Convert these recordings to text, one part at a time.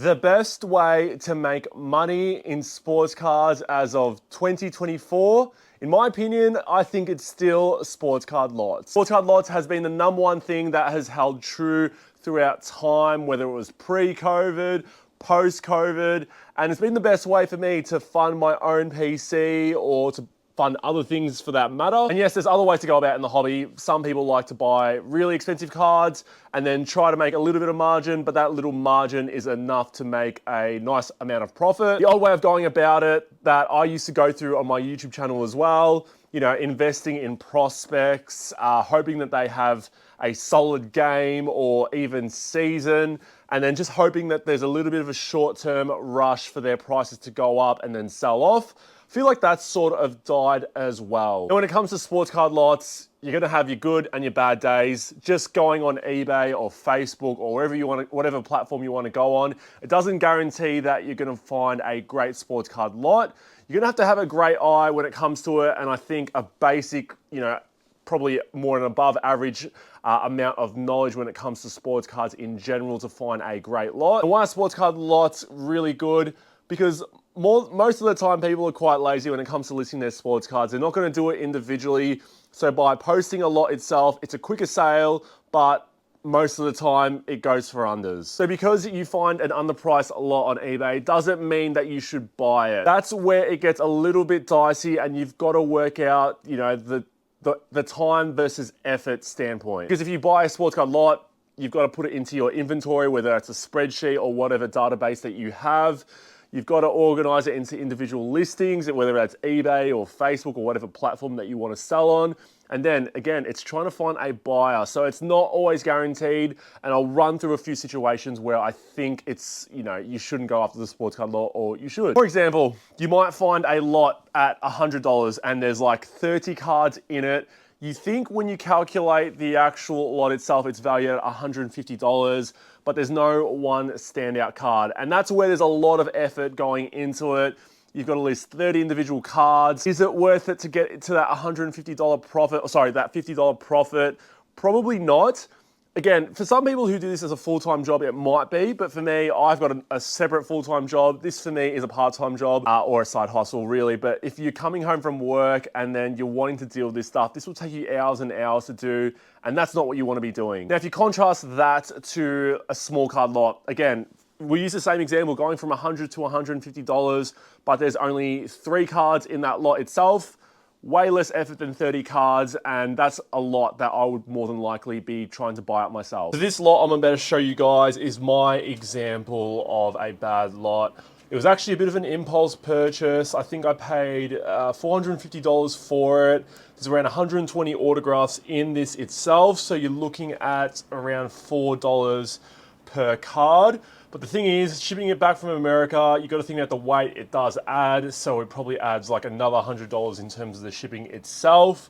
The best way to make money in sports cards as of 2024, in my opinion, I think it's still sports card lots. Sports card lots has been the number one thing that has held true throughout time, whether it was pre-COVID, post-COVID, and it's been the best way for me to fund my own PC or to fund other things for that matter. And yes, there's other ways to go about it in the hobby. Some people like to buy really expensive cards and then try to make a little bit of margin, but that little margin is enough to make a nice amount of profit. The old way of going about it that I used to go through on my YouTube channel as well, you know, investing in prospects, hoping that they have a solid game or even season, and then just hoping that there's a little bit of a short-term rush for their prices to go up and then sell off. I feel like that's sort of died as well. And when it comes to sports card lots, you're gonna have your good and your bad days. Just going on eBay or Facebook or wherever you want to, whatever platform you want to go on, it doesn't guarantee that you're gonna find a great sports card lot. You're gonna have a great eye when it comes to it, and I think a basic, you know, probably more an above average amount of knowledge when it comes to sports cards in general to find a great lot. And why are sports card lots really good? Because most of the time people are quite lazy when it comes to listing their sports cards. They're not going to do it individually. So by posting a lot itself, it's a quicker sale, but most of the time it goes for unders. So because you find an underpriced lot on eBay doesn't mean that you should buy it. That's where it gets a little bit dicey, and you've got to work out, you know, the time versus effort standpoint. Because if you buy a sports card lot, you've got to put it into your inventory, whether it's a spreadsheet or whatever database that you have. You've got to organize it into individual listings, whether that's eBay or Facebook or whatever platform that you want to sell on. And then again, it's trying to find a buyer. So it's not always guaranteed. And I'll run through a few situations where I think it's, you know, you shouldn't go after the sports card lot, or you should. For example, you might find a lot at $100 and there's like 30 cards in it. You think when you calculate the actual lot itself, it's valued at $150, but there's no one standout card. And that's where there's a lot of effort going into it. You've got to list 30 individual cards. Is it worth it to get to that $150 profit, or sorry, that $50 profit? Probably not. Again, for some people who do this as a full-time job, it might be, but for me, I've got a separate full-time job. This for me is a part-time job or a side hustle really. But if you're coming home from work and then you're wanting to deal with this stuff, this will take you hours and hours to do, and that's not what you want to be doing. Now, if you contrast that to a small card lot, again, we use the same example, going from $100 to $150, but there's only 3 cards in that lot itself. Way less effort than 30 cards, and that's a lot that I would more than likely be trying to buy up myself. So this lot I'm about to show you guys is my example of a bad lot. It was actually a bit of an impulse purchase. I think I paid $450 for it. There's around 120 autographs in this itself, so you're looking at around $4 per card. But the thing is, shipping it back from America, you got to think about the weight it does add. So it probably adds like another $100 in terms of the shipping itself.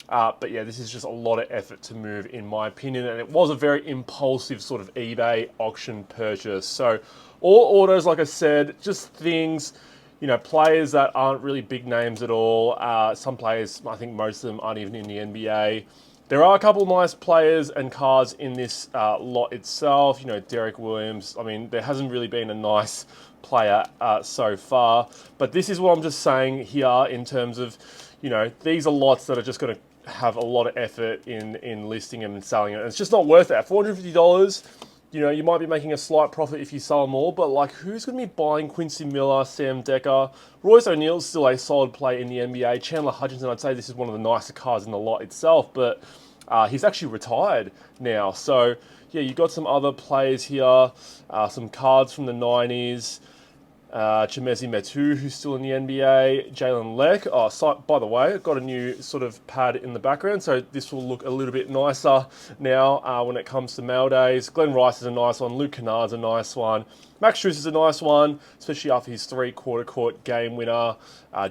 But yeah, this is just a lot of effort to move in my opinion. And it was a very impulsive sort of eBay auction purchase. So all autos, like I said, just things, you know, players that aren't really big names at all. Some players, I think most of them aren't even in the NBA. There are a couple of nice players and cards in this lot itself. You know, Derek Williams. I mean, there hasn't really been a nice player so far. But this is what I'm just saying here in terms of, you know, these are lots that are just going to have a lot of effort in listing them and selling it. And it's just not worth it. At $450, you know, you might be making a slight profit if you sell them all, but like, who's going to be buying Quincy Miller, Sam Decker? Royce O'Neal's still a solid play in the NBA. Chandler Hutchinson, I'd say this is one of the nicer cards in the lot itself, but he's actually retired now. So yeah, you got some other players here, some cards from the 90s. Chimezie Metu, who's still in the NBA, Jalen Leck. Oh, so, by the way, I've got a new sort of pad in the background, so this will look a little bit nicer now when it comes to mail days. Glenn Rice is a nice one. Luke Kennard's a nice one. Max Strus is a nice one, especially after his 3-quarter court game winner.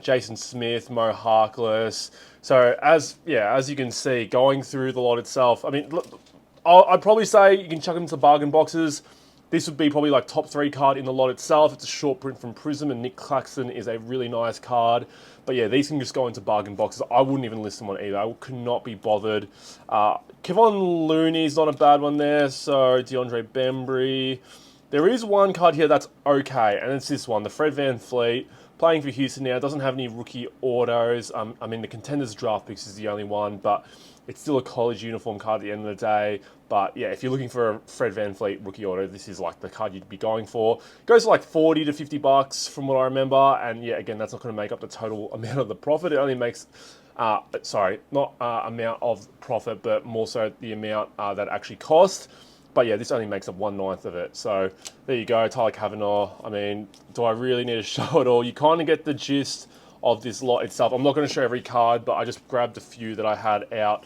Jason Smith, Mo Harkless. So as you can see, going through the lot itself, I mean, look, I'd probably say you can chuck them into bargain boxes. This would be probably like top 3 card in the lot itself. It's a short print from Prism, and Nick Claxton is a really nice card. But yeah, these can just go into bargain boxes. I wouldn't even list them on eBay. I could not be bothered. Kevon Looney's not a bad one there. So DeAndre Bembry. There is one card here that's okay, and it's this one, the Fred VanVleet, playing for Houston now. Doesn't have any rookie autos. I mean, the Contenders draft picks is the only one, but it's still a college uniform card at the end of the day. But yeah, if you're looking for a Fred VanVleet rookie auto, this is like the card you'd be going for. Goes for like 40 to 50 bucks from what I remember. And yeah, again, that's not going to make up the total amount of the profit. It only makes, sorry, not amount of profit, but more so the amount that actually cost. But yeah, this only makes up 1/9 of it. So there you go, Tyler Kavanaugh. I mean, do I really need to show it all? You kind of get the gist of this lot itself. I'm not going to show every card, but I just grabbed a few that I had out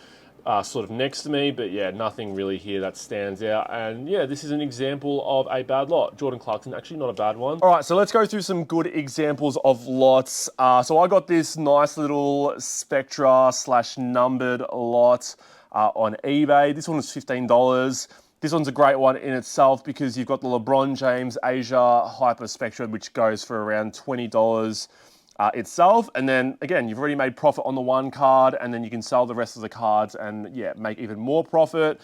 sort of next to me. But yeah, nothing really here that stands out. And yeah, this is an example of a bad lot. Jordan Clarkson, actually not a bad one. All right, so let's go through some good examples of lots. So I got this nice little Spectra / numbered lot on eBay. This one was $15. This one's a great one in itself because you've got the LeBron James Asia Hyper Spectra, which goes for around $20 itself. And then again, you've already made profit on the one card, and then you can sell the rest of the cards and yeah, make even more profit.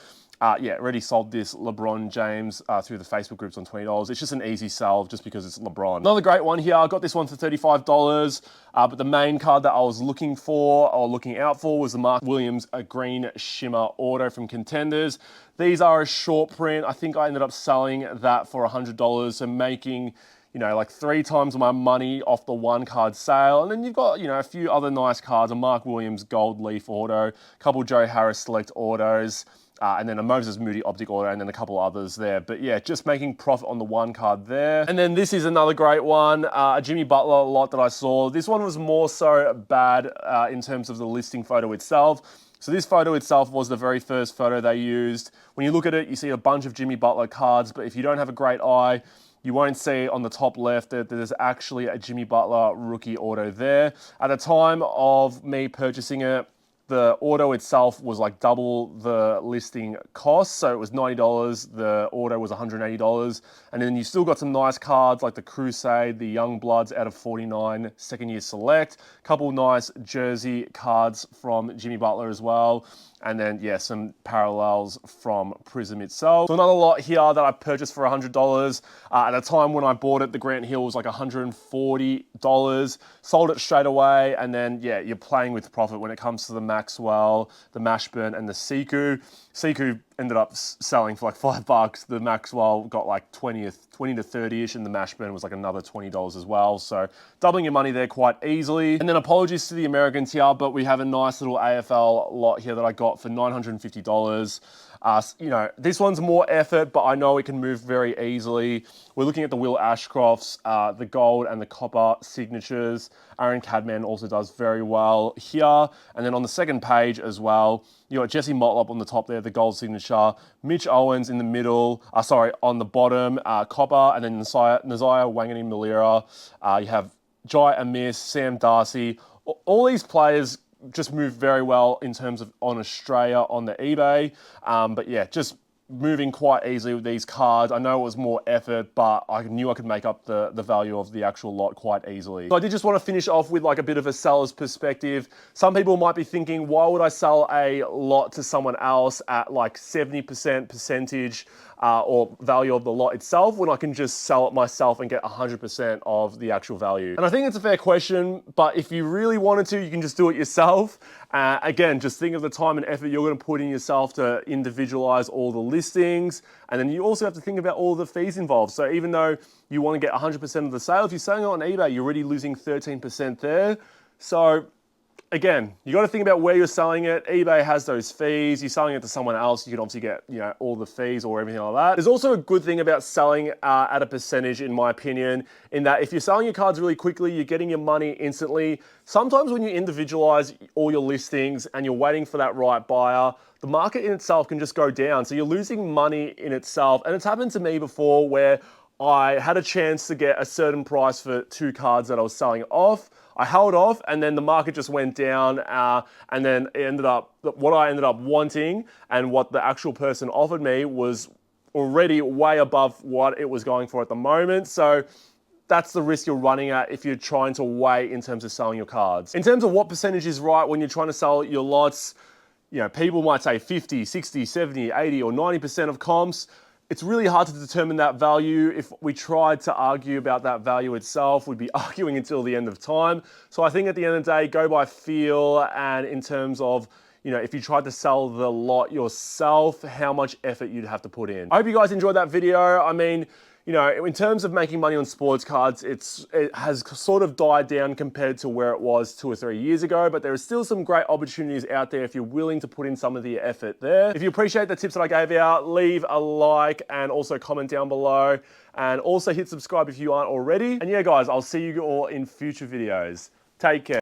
Yeah, already sold this LeBron James through the Facebook groups on $20. It's just an easy sell just because it's LeBron. Another great one here. I got this one for $35, but the main card that I was looking for or looking out for was the Mark Williams Green Shimmer Auto from Contenders. These are a short print. I think I ended up selling that for $100, so making, you know, like 3 times my money off the one card sale. And then you've got, you know, a few other nice cards, a Mark Williams Gold Leaf Auto, a couple Joe Harris Select Autos, and then a Moses Moody Optic Auto, and then a couple others there. But yeah, just making profit on the one card there. And then this is another great one, a Jimmy Butler lot that I saw. This one was more so bad in terms of the listing photo itself. So this photo itself was the very first photo they used. When you look at it, you see a bunch of Jimmy Butler cards, but if you don't have a great eye, you won't see on the top left that there's actually a Jimmy Butler rookie auto there. At the time of me purchasing it, the auto itself was like double the listing cost. So it was $90, the auto was $180. And then you still got some nice cards like the Crusade, the Young Bloods out of 49, second year select. Couple nice jersey cards from Jimmy Butler as well. And then, yeah, some parallels from Prism itself. So another lot here that I purchased for $100. At the time when I bought it, the Grant Hill was like $140. Sold it straight away. And then, yeah, you're playing with profit when it comes to the Maxwell, the Mashburn, and the Siku. Siku ended up selling for like $5. The Maxwell got like 20 to 30-ish, and the Mashburn was like another $20 as well. So doubling your money there quite easily. And then apologies to the Americans here, but we have a nice little AFL lot here that I got for $950. You know, this one's more effort, but I know it can move very easily. We're looking at the Will Ashcrofts, the gold and the copper signatures. Aaron Cadman also does very well here. And then on the second page as well, you got Jesse Motlop on the top there, the gold signature. Mitch Owens in the middle, on the bottom, copper, and then Nasiah Wangani-Malira. You have Jai Amiss, Sam Darcy. All these players just move very well in terms of on Australia on the eBay. But yeah, just moving quite easily with these cards. I know it was more effort, but I knew I could make up the value of the actual lot quite easily. So I did just want to finish off with like a bit of a seller's perspective. Some people might be thinking, why would I sell a lot to someone else at like 70% percentage or value of the lot itself when I can just sell it myself and get 100% of the actual value? And I think it's a fair question, but if you really wanted to, you can just do it yourself. Again, just think of the time and effort you're going to put in yourself to individualize all the listings. And then you also have to think about all the fees involved. So even though you want to get 100% of the sale, if you're selling it on eBay, you're already losing 13% there. So again, you got to think about where you're selling it. eBay has those fees. You're selling it to someone else, you can obviously get, you know, all the fees or everything like that. There's also a good thing about selling at a percentage, in my opinion, in that if you're selling your cards really quickly, you're getting your money instantly. Sometimes when you individualize all your listings and you're waiting for that right buyer, the market in itself can just go down. So you're losing money in itself. And it's happened to me before where I had a chance to get a certain price for 2 cards that I was selling off. I held off, and then the market just went down, and then it ended up, what I ended up wanting and what the actual person offered me was already way above what it was going for at the moment. So that's the risk you're running at if you're trying to wait in terms of selling your cards. In terms of what percentage is right when you're trying to sell your lots, you know, people might say 50, 60, 70, 80, or 90% of comps. it's really hard to determine that value. If we tried to argue about that value itself, we'd be arguing until the end of time. So I think at the end of the day, go by feel, and in terms of, you know, if you tried to sell the lot yourself, how much effort you'd have to put in. I hope you guys enjoyed that video. I mean, you know, in terms of making money on sports cards, it has sort of died down compared to where it was 2 or 3 years ago, but there are still some great opportunities out there if you're willing to put in some of the effort there. If you appreciate the tips that I gave out, leave a like and also comment down below, and also hit subscribe if you aren't already. And yeah, guys, I'll see you all in future videos. Take care.